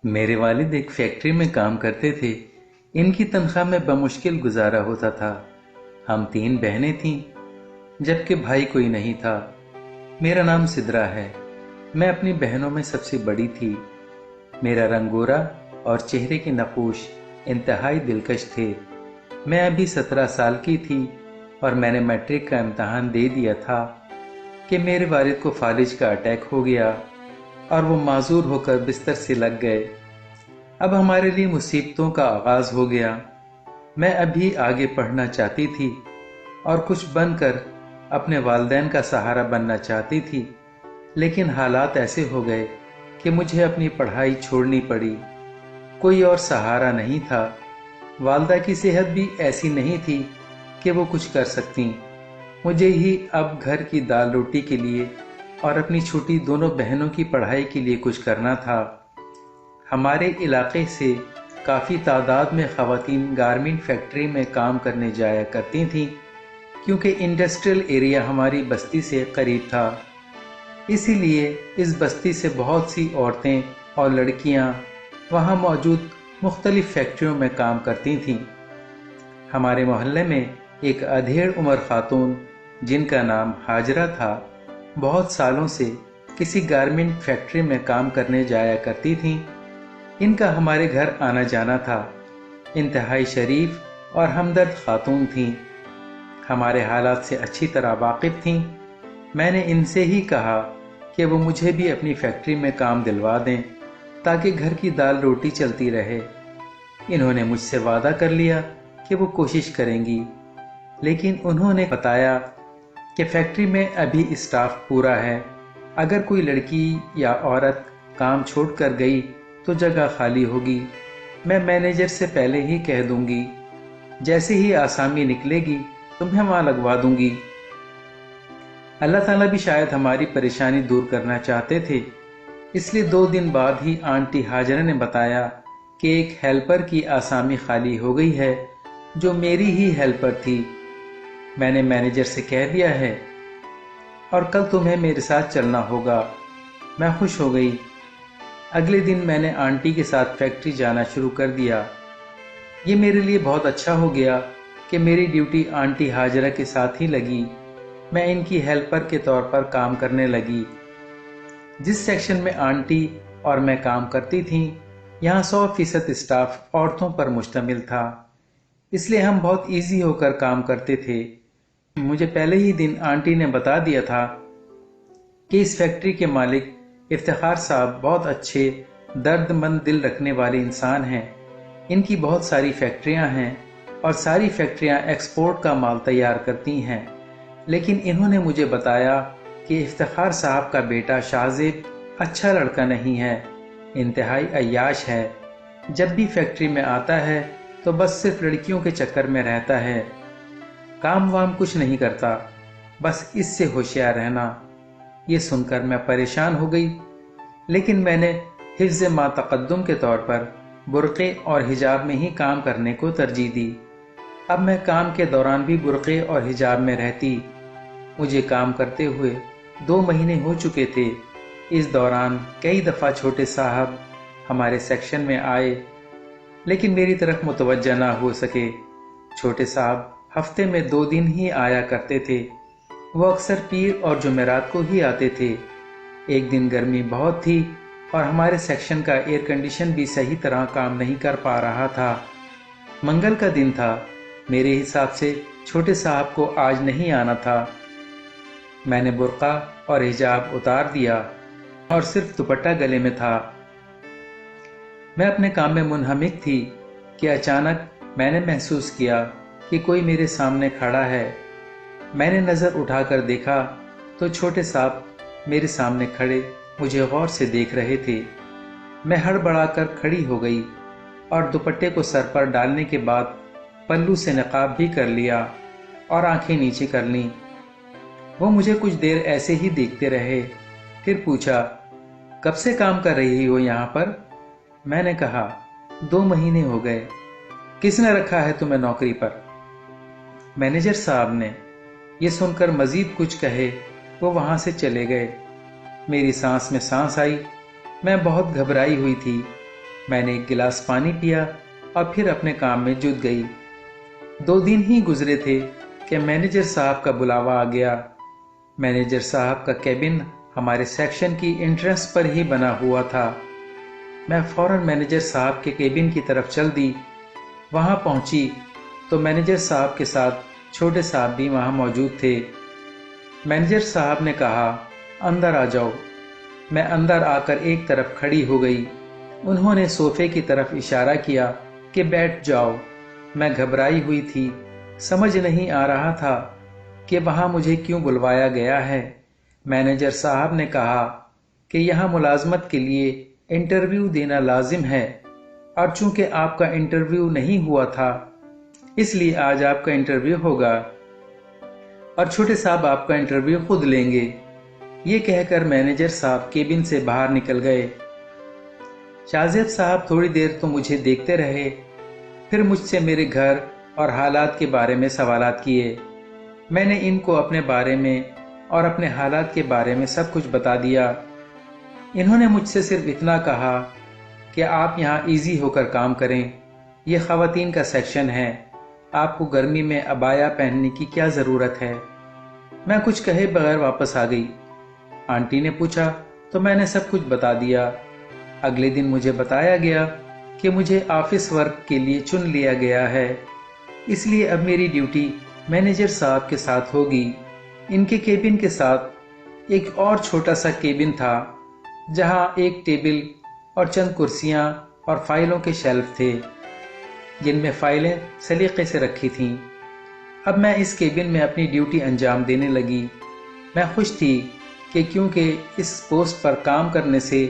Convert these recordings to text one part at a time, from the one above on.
मेरे वालिद एक फैक्ट्री में काम करते थे। इनकी तनख्वाह में बमुश्किल गुजारा होता था। हम 3 बहनें थीं, जबकि भाई कोई नहीं था। मेरा नाम सिद्रा है। मैं अपनी बहनों में सबसे बड़ी थी। मेरा रंग गोरा और चेहरे के नकूश इंतहाई दिलकश थे। मैं अभी 17 साल की थी और मैंने मैट्रिक का इम्तहान दे दिया था कि मेरे वालिद को फालिज का अटैक हो गया और वो माजूर होकर बिस्तर से लग गए। अब हमारे लिए मुसीबतों का आगाज हो गया। मैं अभी आगे पढ़ना चाहती थी और कुछ बनकर अपने वालिदैन का सहारा बनना चाहती थी, लेकिन हालात ऐसे हो गए कि मुझे अपनी पढ़ाई छोड़नी पड़ी। कोई और सहारा नहीं था। वालदा की सेहत भी ऐसी नहीं थी कि वो कुछ कर सकती। मुझे ही अब घर की दाल रोटी के लिए और अपनी छोटी दोनों बहनों की पढ़ाई के लिए कुछ करना था। हमारे इलाके से काफ़ी तादाद में ख़वातीन गारमेंट फैक्ट्री में काम करने जाया करती थीं, क्योंकि इंडस्ट्रियल एरिया हमारी बस्ती से करीब था। इसीलिए इस बस्ती से बहुत सी औरतें और लड़कियां वहां मौजूद मुख्तलिफ फैक्ट्रियों में काम करती थीं। हमारे मोहल्ले में एक अधेड़ उम्र खातून, जिनका नाम हाजरा था, बहुत सालों से किसी गारमेंट फैक्ट्री में काम करने जाया करती थीं। इनका हमारे घर आना जाना था। इंतहाई शरीफ और हमदर्द खातून थीं। हमारे हालात से अच्छी तरह वाकिफ थीं। मैंने इनसे ही कहा कि वो मुझे भी अपनी फैक्ट्री में काम दिलवा दें ताकि घर की दाल रोटी चलती रहे। इन्होंने मुझसे वादा कर लिया कि वो कोशिश करेंगी, लेकिन उन्होंने बताया कि फैक्ट्री में अभी स्टाफ पूरा है। अगर कोई लड़की या औरत काम छोड़कर गई तो जगह खाली होगी। मैं मैनेजर से पहले ही कह दूंगी, जैसे ही आसामी निकलेगी तुम्हें वहां लगवा दूंगी। अल्लाह ताला भी शायद हमारी परेशानी दूर करना चाहते थे, इसलिए 2 दिन बाद ही आंटी हाजरा ने बताया कि एक हेल्पर की आसामी खाली हो गई है, जो मेरी ही हेल्पर थी। मैंने मैनेजर से कह दिया है और कल तुम्हें मेरे साथ चलना होगा। मैं खुश हो गई। अगले दिन मैंने आंटी के साथ फैक्ट्री जाना शुरू कर दिया। ये मेरे लिए बहुत अच्छा हो गया कि मेरी ड्यूटी आंटी हाजरा के साथ ही लगी। मैं इनकी हेल्पर के तौर पर काम करने लगी। जिस सेक्शन में आंटी और मैं काम करती थीं, यहाँ 100% स्टाफ औरतों पर मुश्तमिल था, इसलिए हम बहुत इजी होकर काम करते थे। मुझे पहले ही दिन आंटी ने बता दिया था कि इस फैक्ट्री के मालिक इफ्तिखार साहब बहुत अच्छे, दर्दमंद दिल रखने वाले इंसान हैं। इनकी बहुत सारी फैक्ट्रियां हैं और सारी फैक्ट्रियां एक्सपोर्ट का माल तैयार करती हैं, लेकिन इन्होंने मुझे बताया कि इफ्तिखार साहब का बेटा शाहजेब अच्छा लड़का नहीं है, इंतहाई अय्याश है। जब भी फैक्ट्री में आता है तो बस सिर्फ लड़कियों के चक्कर में रहता है, काम वाम कुछ नहीं करता, बस इससे होशियार रहना। ये सुनकर मैं परेशान हो गई, लेकिन मैंने हिफ्ज़ मा तक़द्दुम के तौर पर बुर्क़े और हिजाब में ही काम करने को तरजीह दी। अब मैं काम के दौरान भी बुर्क़े और हिजाब में रहती। मुझे काम करते हुए 2 महीने हो चुके थे। इस दौरान कई दफ़ा छोटे साहब हमारे सेक्शन में आए, लेकिन मेरी तरफ मुतवज्जा ना हो सके। छोटे साहब हफ्ते में 2 दिन ही आया करते थे। वो अक्सर पीर और जुमेरात को ही आते थे। एक दिन गर्मी बहुत थी और हमारे सेक्शन का एयर कंडीशन भी सही तरह काम नहीं कर पा रहा था। मंगल का दिन था। मेरे हिसाब से छोटे साहब को आज नहीं आना था। मैंने बुर्का और हिजाब उतार दिया और सिर्फ दुपट्टा गले में था। मैं अपने काम में मुनहमिक थी कि अचानक मैंने महसूस किया कि कोई मेरे सामने खड़ा है। मैंने नज़र उठाकर देखा तो छोटे साहब मेरे सामने खड़े मुझे गौर से देख रहे थे। मैं हड़बड़ाकर खड़ी हो गई और दुपट्टे को सर पर डालने के बाद पल्लू से नकाब भी कर लिया और आंखें नीचे कर लीं। वो मुझे कुछ देर ऐसे ही देखते रहे, फिर पूछा, कब से काम कर रही हो यहाँ पर? मैंने कहा, 2 महीने हो गए। किसने रखा है तुम्हें नौकरी पर? मैनेजर साहब ने। ये सुनकर मजीद कुछ कहे वो वहां से चले गए। मेरी सांस में सांस आई। मैं बहुत घबराई हुई थी। میں نے ایک गिलास पानी पिया और फिर अपने काम में जुट गई। 2 दिन ही गुजरे थे कि मैनेजर साहब का बुलावा आ गया। मैनेजर साहब का केबिन हमारे सेक्शन की एंट्रेंस पर ही बना हुआ था। मैं फौरन मैनेजर साहब के केबिन की तरफ चल दी। वहां पहुंची तो मैनेजर साहब के साथ छोटे साहब भी वहां मौजूद थे। मैनेजर साहब ने कहा, अंदर आ जाओ। मैं अंदर आकर एक तरफ खड़ी हो गई। उन्होंने सोफे की तरफ इशारा किया कि बैठ जाओ। मैं घबराई हुई थी, समझ नहीं आ रहा था कि वहां मुझे क्यों बुलवाया गया है। मैनेजर साहब ने कहा कि यहाँ मुलाजमत के लिए इंटरव्यू देना लाजिम है और चूंकि आपका इंटरव्यू नहीं हुआ था इसलिए आज आपका इंटरव्यू होगा और छोटे साहब आपका इंटरव्यू खुद लेंगे। ये कहकर मैनेजर साहब केबिन से बाहर निकल गए। शाहजेब साहब थोड़ी देर तो मुझे देखते रहे, फिर मुझसे मेरे घर और हालात के बारे में सवालात किए। मैंने इनको अपने बारे में और अपने हालात के बारे में सब कुछ बता दिया। इन्होंने मुझसे सिर्फ इतना कहा कि आप यहाँ इजी होकर काम करें, यह ख़वातीन का सेक्शन है, आपको गर्मी में अबाया पहनने की क्या ज़रूरत है। मैं कुछ कहे बगैर वापस आ गई। आंटी ने पूछा तो मैंने सब कुछ बता दिया। अगले दिन मुझे बताया गया कि मुझे ऑफिस वर्क के लिए चुन लिया गया है, इसलिए अब मेरी ड्यूटी मैनेजर साहब के साथ होगी। इनके केबिन के साथ एक और छोटा सा केबिन था जहां एक टेबल और चंद कुर्सियां और फाइलों के शेल्फ थे जिनमें फाइलें सलीके से रखी थीं। अब मैं इस केबिन में अपनी ड्यूटी अंजाम देने लगी। मैं खुश थी कि क्योंकि इस पोस्ट पर काम करने से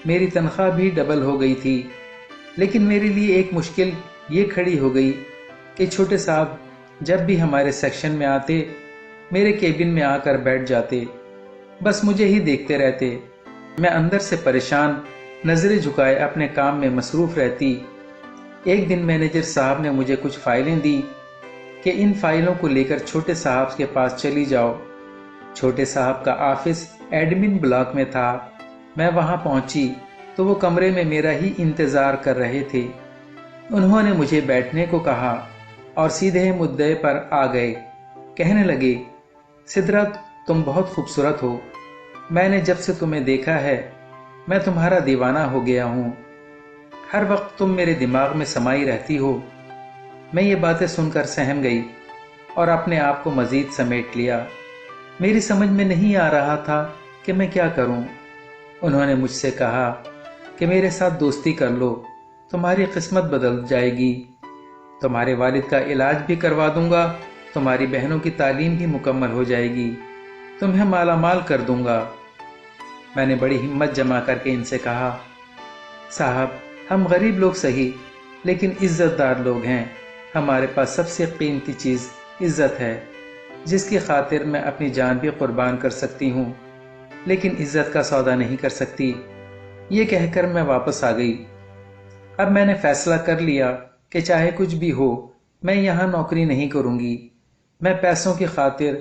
मेरी तनख्वाह भी डबल हो गई थी, लेकिन मेरे लिए एक मुश्किल ये खड़ी हो गई कि छोटे साहब जब भी हमारे सेक्शन में आते मेरे केबिन में आकर बैठ जाते, बस मुझे ही देखते रहते। मैं अंदर से परेशान नजरें झुकाए अपने काम में मसरूफ रहती। एक दिन मैनेजर साहब ने मुझे कुछ फाइलें दी कि इन फाइलों को लेकर छोटे साहब के पास चली जाओ। छोटे साहब का ऑफिस एडमिन ब्लॉक में था। मैं वहां पहुंची तो वो कमरे में मेरा ही इंतजार कर रहे थे। उन्होंने मुझे बैठने को कहा और सीधे मुद्दे पर आ गए। कहने लगे, सिद्रा तुम बहुत खूबसूरत हो। मैंने जब से तुम्हें देखा है मैं तुम्हारा दीवाना हो गया हूँ। हर वक्त तुम मेरे दिमाग में समाई रहती हो। मैं ये बातें सुनकर सहम गई और अपने आप को मजीद समेट लिया। मेरी समझ में नहीं आ रहा था कि मैं क्या करूं। उन्होंने मुझसे कहा कि मेरे साथ दोस्ती कर लो, तुम्हारी किस्मत बदल जाएगी। तुम्हारे वालिद का इलाज भी करवा दूंगा, तुम्हारी बहनों की तालीम भी मुकम्मल हो जाएगी, तुम्हें मालामाल कर दूंगा। मैंने बड़ी हिम्मत जमा करके इनसे कहा, साहब हम गरीब लोग सही लेकिन इज्जतदार लोग हैं। हमारे पास सबसे कीमती चीज़ इज्जत है, जिसकी खातिर मैं अपनी जान भी कुर्बान कर सकती हूँ, लेकिन इज्जत का सौदा नहीं कर सकती। ये कहकर मैं वापस आ गई। अब मैंने फैसला कर लिया कि चाहे कुछ भी हो मैं यहाँ नौकरी नहीं करूँगी। मैं पैसों की खातिर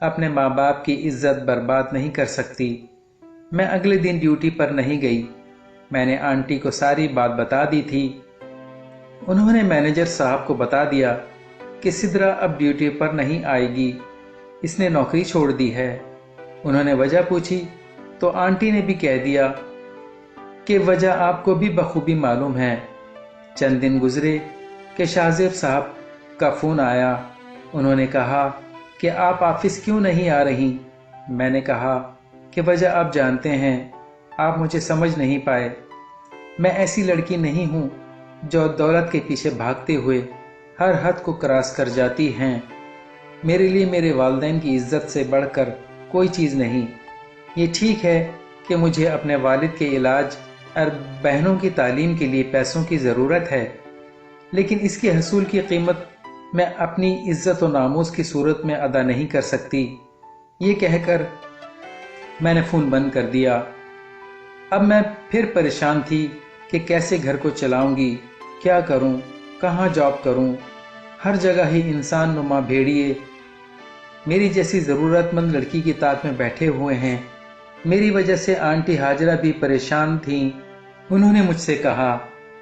अपने माँ बाप की इज्जत बर्बाद नहीं कर सकती। मैं अगले दिन ड्यूटी पर नहीं गई। मैंने आंटी को सारी बात बता दी थी। उन्होंने मैनेजर साहब को बता दिया कि सिद्रा अब ड्यूटी पर नहीं आएगी, इसने नौकरी छोड़ दी है। उन्होंने वजह पूछी तो आंटी ने भी कह दिया कि वजह आपको भी बखूबी मालूम है। चंद दिन गुजरे कि शाहजेब साहब का फ़ोन आया। उन्होंने कहा कि आप ऑफिस क्यों नहीं आ रही। मैंने कहा कि वजह आप जानते हैं, आप मुझे समझ नहीं पाए। मैं ऐसी लड़की नहीं हूँ जो दौलत के पीछे भागते हुए हर हद को क्रॉस कर जाती हैं। मेरे लिए मेरे वालिदैन की इज्जत से बढ़कर कोई चीज़ नहीं। ये ठीक है कि मुझे अपने वालिद के इलाज और बहनों की तालीम के लिए पैसों की ज़रूरत है, लेकिन इसके हसूल की कीमत मैं अपनी इज्जत और नामूस की सूरत में अदा नहीं कर सकती। ये कहकर मैंने फ़ोन बंद कर दिया। अब मैं फिर परेशान थी कि कैसे घर को चलाऊंगी, क्या करूं, कहाँ जॉब करूं। हर जगह ही इंसान नुमा भेड़िए मेरी जैसी ज़रूरतमंद लड़की की ताक में बैठे हुए हैं। मेरी वजह से आंटी हाजरा भी परेशान थीं। उन्होंने मुझसे कहा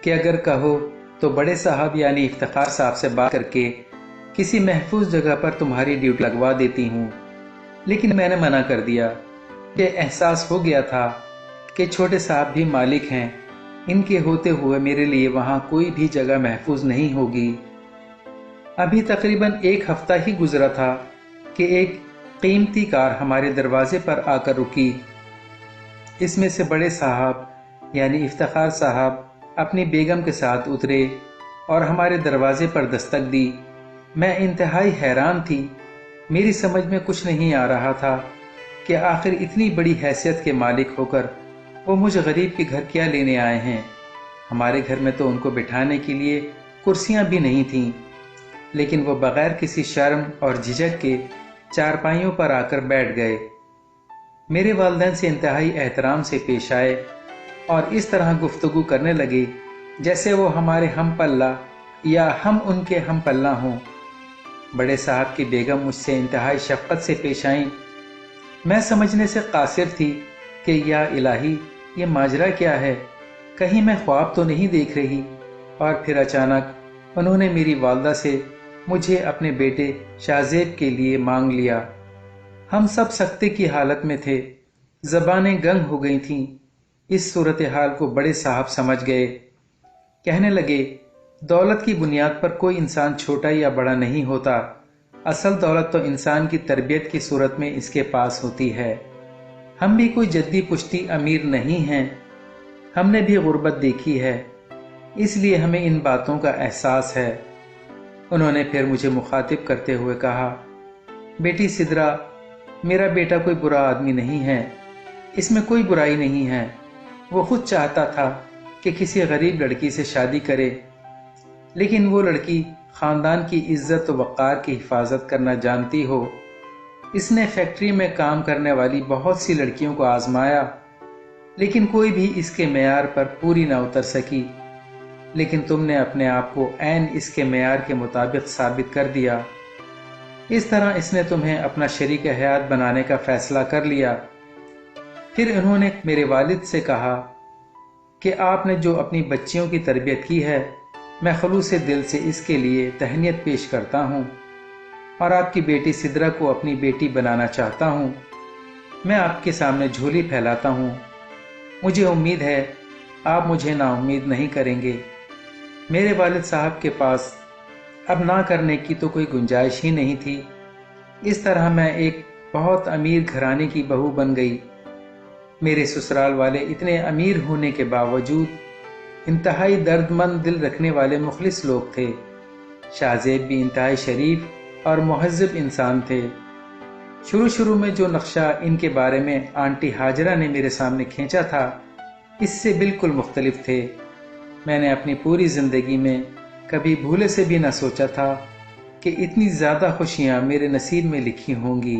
کہ اگر کہو تو بڑے صاحب یعنی افتخار صاحب سے بات کر کے کسی محفوظ جگہ پر تمہاری ڈیوٹی لگوا دیتی ہوں، لیکن میں نے منع کر دیا کہ احساس ہو گیا تھا کہ چھوٹے صاحب بھی مالک ہیں، ان کے ہوتے ہوئے میرے لیے وہاں کوئی بھی جگہ محفوظ نہیں ہوگی۔ ابھی تقریباً 1 ہفتہ ہی گزرا تھا کہ ایک قیمتی کار ہمارے دروازے پر آ کر رکی۔ اس میں سے بڑے صاحب یعنی افتخار صاحب اپنی بیگم کے ساتھ اترے اور ہمارے دروازے پر دستک دی۔ میں انتہائی حیران تھی، میری سمجھ میں کچھ نہیں آ رہا تھا کہ آخر اتنی بڑی حیثیت کے مالک ہو کر وہ مجھ غریب کے گھر کیا لینے آئے ہیں۔ ہمارے گھر میں تو ان کو بٹھانے کے لیے کرسیاں بھی نہیں تھیں، لیکن وہ بغیر کسی شرم اور جھجک کے چارپائیوں پر آ کر بیٹھ گئے۔ میرے والدین سے انتہائی احترام سے پیش آئے اور اس طرح گفتگو کرنے لگے جیسے وہ ہمارے ہم پلہ یا ہم ان کے ہم پلہ ہوں۔ بڑے صاحب کی بیگم مجھ سے انتہائی شفقت سے پیش آئیں۔ میں سمجھنے سے قاصر تھی کہ یا الہی، یہ ماجرا کیا ہے، کہیں میں خواب تو نہیں دیکھ رہی۔ اور پھر اچانک انہوں نے میری والدہ سے مجھے اپنے بیٹے شاہ کے لیے مانگ لیا۔ ہم سب سکتے کی حالت میں تھے، زبانیں گنگ ہو گئی تھیں۔ اس صورتحال کو بڑے صاحب سمجھ گئے، کہنے لگے دولت کی بنیاد پر کوئی انسان چھوٹا یا بڑا نہیں ہوتا، اصل دولت تو انسان کی تربیت کی صورت میں اس کے پاس ہوتی ہے۔ ہم بھی کوئی جدی پشتی امیر نہیں ہیں، ہم نے بھی غربت دیکھی ہے، اس لیے ہمیں ان باتوں کا احساس ہے۔ انہوں نے پھر مجھے مخاطب کرتے ہوئے کہا، بیٹی سدرا، میرا بیٹا کوئی برا آدمی نہیں ہے، اس میں کوئی برائی نہیں ہے۔ وہ خود چاہتا تھا کہ کسی غریب لڑکی سے شادی کرے، لیکن وہ لڑکی خاندان کی عزت و وقار کی حفاظت کرنا جانتی ہو۔ اس نے فیکٹری میں کام کرنے والی بہت سی لڑکیوں کو آزمایا، لیکن کوئی بھی اس کے معیار پر پوری نہ اتر سکی، لیکن تم نے اپنے آپ کو عین اس کے معیار کے مطابق ثابت کر دیا۔ اس طرح اس نے تمہیں اپنا شریک حیات بنانے کا فیصلہ کر لیا۔ پھر انہوں نے میرے والد سے کہا کہ آپ نے جو اپنی بچیوں کی تربیت کی ہے، میں خلوص دل سے اس کے لیے تہنیت پیش کرتا ہوں اور آپ کی بیٹی سدرا کو اپنی بیٹی بنانا چاہتا ہوں۔ میں آپ کے سامنے جھولی پھیلاتا ہوں، مجھے امید ہے آپ مجھے نا امید نہیں کریں گے۔ میرے والد صاحب کے پاس اب نہ کرنے کی تو کوئی گنجائش ہی نہیں تھی۔ اس طرح میں ایک بہت امیر گھرانے کی بہو بن گئی۔ میرے سسرال والے اتنے امیر ہونے کے باوجود انتہائی درد مند دل رکھنے والے مخلص لوگ تھے۔ شاہ زیب بھی انتہائی شریف اور مہذب انسان تھے۔ شروع میں جو نقشہ ان کے بارے میں آنٹی ہاجرہ نے میرے سامنے کھینچا تھا، اس سے بالکل مختلف تھے۔ میں نے اپنی پوری زندگی میں کبھی بھولے سے بھی نہ سوچا تھا کہ اتنی زیادہ خوشیاں میرے نصیب میں لکھی ہوں گی۔